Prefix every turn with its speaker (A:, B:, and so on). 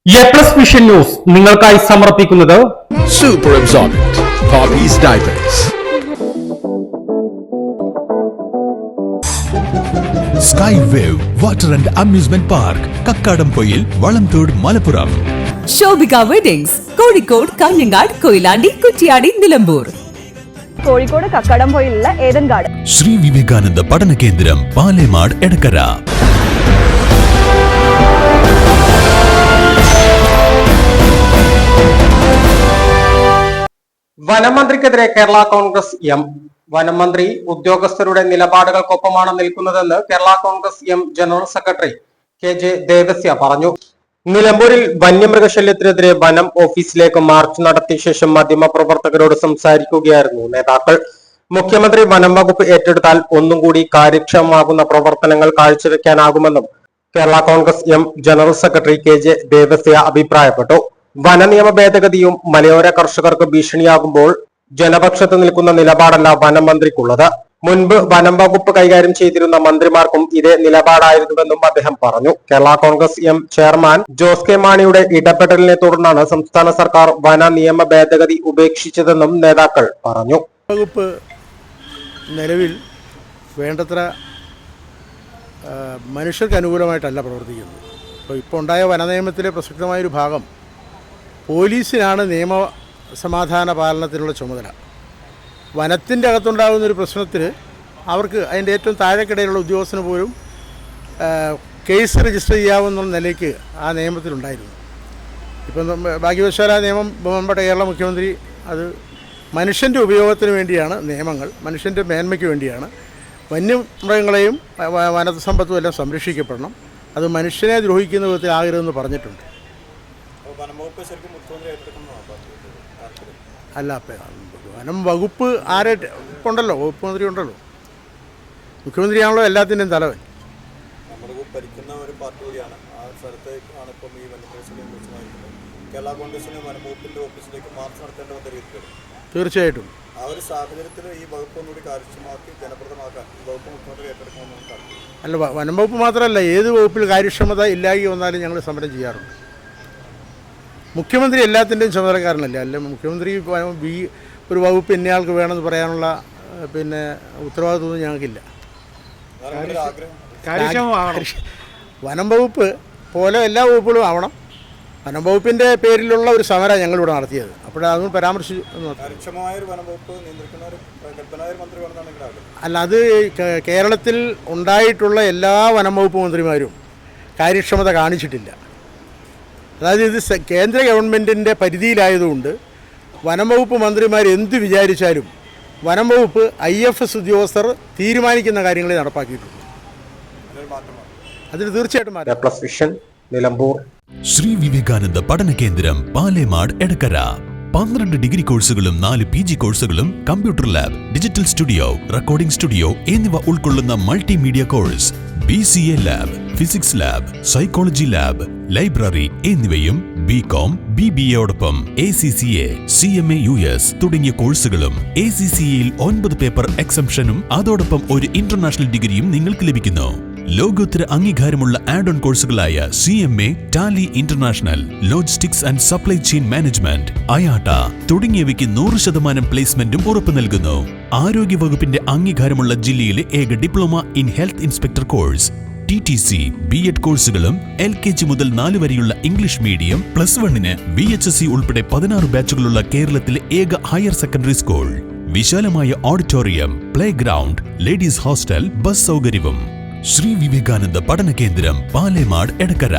A: A+ vision news നിങ്ങൾക്കായി സമർപ്പിക്കുന്നത്
B: Super Absorbent Hobbies Diapers. Skywave Water and Amusement Park, Kakkadampoyil, Valamthode, Malappuram.
C: Shobhika weddings, Kozhikode, Kanhangad, Koyilandy, Kuttiady, Nilambur.
D: Kozhikode കക്കാടംപൊയിലുള്ള Eden garden.
B: Shri Vivekananda പഠന കേന്ദ്രം, പാലേമാട്, എടക്കര.
A: വനമന്ത്രിക്കെതിരെ കേരള കോൺഗ്രസ് എം. വനമന്ത്രി ഉദ്യോഗസ്ഥരുടെ നിലപാടുകൾക്കൊപ്പമാണ് നിൽക്കുന്നതെന്ന് Kerala Congress M general secretary K J. Devasya പറഞ്ഞു. നിലമ്പൂരിൽ വന്യമൃഗശല്യത്തിനെതിരെ വനം ഓഫീസിലേക്ക് മാർച്ച് നടത്തിയ ശേഷം മാധ്യമപ്രവർത്തകരോട് സംസാരിക്കുകയായിരുന്നു നേതാക്കൾ. മുഖ്യമന്ത്രി വനം വകുപ്പ് ഏറ്റെടുത്താൽ ഒന്നും കൂടി കാര്യക്ഷമമാകുന്ന പ്രവർത്തനങ്ങൾ കാഴ്ചവെക്കാനാകുമെന്നും Kerala Congress M general secretary K J. Devasya അഭിപ്രായപ്പെട്ടു. വനനിയമ ഭേദഗതിയും മലയോര കർഷകർക്ക് ഭീഷണിയാകുമ്പോൾ ജനപക്ഷത്ത് നിൽക്കുന്ന നിലപാടല്ല വനം മന്ത്രിക്കുള്ളത്. മുൻപ് വനം വകുപ്പ് കൈകാര്യം ചെയ്തിരുന്ന മന്ത്രിമാർക്കും ഇതേ നിലപാടായിരുന്നുവെന്നും അദ്ദേഹം പറഞ്ഞു. Kerala Congress M chairman Jose K മാണിയുടെ ഇടപെടലിനെ തുടർന്നാണ് സംസ്ഥാന സർക്കാർ വന നിയമ ഭേദഗതി ഉപേക്ഷിച്ചതെന്നും നേതാക്കൾ പറഞ്ഞു.
E: വകുപ്പ് നിലവിൽ വേണ്ടത്ര മനുഷ്യർക്ക് അനുകൂലമായിട്ടല്ല പ്രവർത്തിക്കുന്നത്. ഇപ്പോൾ ഉണ്ടായ വനനിയമത്തിലെ പ്രസക്തമായൊരു ഭാഗം പോലീസിനാണ് നിയമ സമാധാന പാലനത്തിനുള്ള ചുമതല. വനത്തിൻ്റെ അകത്തുണ്ടാകുന്നൊരു പ്രശ്നത്തിന് അവർക്ക് അതിൻ്റെ ഏറ്റവും താഴെക്കിടയിലുള്ള ഉദ്യോഗസ്ഥന് പോലും കേസ് രജിസ്റ്റർ ചെയ്യാവുന്ന നിലയ്ക്ക് ആ നിയമത്തിലുണ്ടായിരുന്നു. ഇപ്പം ഭാഗ്യവശാൽ ആ നിയമം ബഹുമാനപ്പെട്ട കേരള മുഖ്യമന്ത്രി അത് മനുഷ്യൻ്റെ ഉപയോഗത്തിന് വേണ്ടിയാണ് നിയമങ്ങൾ, മനുഷ്യൻ്റെ മേന്മയ്ക്ക് വേണ്ടിയാണ്. വന്യമൃഗങ്ങളെയും വനസമ്പത്തും എല്ലാം സംരക്ഷിക്കപ്പെടണം, അത് മനുഷ്യനെ ദ്രോഹിക്കുന്ന വിധത്തിലാകരുതെന്ന് പറഞ്ഞിട്ടുണ്ട്. അല്ല, വനം വകുപ്പ് ആരെ ഉണ്ടല്ലോ, വകുപ്പ് മന്ത്രി ഉണ്ടല്ലോ, മുഖ്യമന്ത്രിയാണല്ലോ എല്ലാത്തിൻ്റെയും തലവൻ. തീർച്ചയായിട്ടും അല്ല, വനം വകുപ്പ് മാത്രമല്ല, ഏത് വകുപ്പിൽ കാര്യക്ഷമത ഇല്ലാതെ വന്നാലും ഞങ്ങൾ സമരം ചെയ്യാറുണ്ട്. മുഖ്യമന്ത്രി എല്ലാത്തിൻ്റെയും ചുമതലക്കാരനല്ലേ. അല്ല, മുഖ്യമന്ത്രി ഒരു വകുപ്പ് ഇന്നയാൾക്ക് വേണമെന്ന് പറയാനുള്ള ഉത്തരവാദിത്വമൊന്നും ഞങ്ങൾക്കില്ല. വനം വകുപ്പ് പോലെ എല്ലാ വകുപ്പുകളും ആവണം. വനം വകുപ്പിൻ്റെ പേരിലുള്ള ഒരു സമരം ഞങ്ങളിവിടെ നടത്തിയത്. അതൊന്നും പരാമർശിച്ചു അല്ല, അത് കേരളത്തിൽ ഉണ്ടായിട്ടുള്ള എല്ലാ വനം വകുപ്പ് മന്ത്രിമാരും കാര്യക്ഷമത കാണിച്ചിട്ടില്ല. അതായത് ഇത് കേന്ദ്ര ഗവൺമെൻറ്റിൻ്റെ പരിധിയിലായതുകൊണ്ട് വനം വകുപ്പ് മന്ത്രിമാർ എന്ത് വിചാരിച്ചാലും വനം വകുപ്പ് IFS ഉദ്യോഗസ്ഥർ തീരുമാനിക്കുന്ന കാര്യങ്ങളെ നടപ്പാക്കിയിട്ടുണ്ട്. അതിന് തീർച്ചയായിട്ടും
A: മാറ്റം. നിലമ്പൂർ
B: ശ്രീ വിവേകാനന്ദ പഠന കേന്ദ്രം, പാലേമാട്, എടക്കര. 12 ഡിഗ്രി കോഴ്സുകളും 4 PG കോഴ്സുകളും, computer lab, digital studio, recording studio എന്നിവ ഉൾക്കൊള്ളുന്ന multimedia course, BCA lab, physics lab, psychology lab, library എന്നിവയും BCom BBAയോടൊപ്പം ACCA CMA US തുടങ്ങിയ കോഴ്സുകളും. ACCAയിൽ 9 പേപ്പർ എക്സംഷനും അതോടൊപ്പം ഒരു ഇന്റർനാഷണൽ ഡിഗ്രിയും നിങ്ങൾക്ക് ലഭിക്കുന്നു. ലോകോത്തര അംഗീകാരമുള്ള ആഡ് ഓൺ കോഴ്സുകളായ CMA, Tally international, logistics and supply chain management, IATA തുടങ്ങിയവയ്ക്ക് 100% പ്ലേസ്മെന്റും ഉറപ്പു നൽകുന്നു. ആരോഗ്യ വകുപ്പിന്റെ അംഗീകാരമുള്ള ജില്ലയിലെ ഏക diploma in health inspector course, TTC B.Ed കോഴ്സുകളും, LKG മുതൽ 4 വരെയുള്ള ഇംഗ്ലീഷ് മീഡിയം, +1 VHSC ഉൾപ്പെടെ 16 ബാച്ചുകളുള്ള കേരളത്തിലെ ഏക ഹയർ സെക്കൻഡറി സ്കൂൾ. വിശാലമായ auditorium, play ground, ladies hostel, bus സൗകര്യവും. ശ്രീ വിവേകാനന്ദ പഠന കേന്ദ്രം, പാലേമാട്, എടക്കര.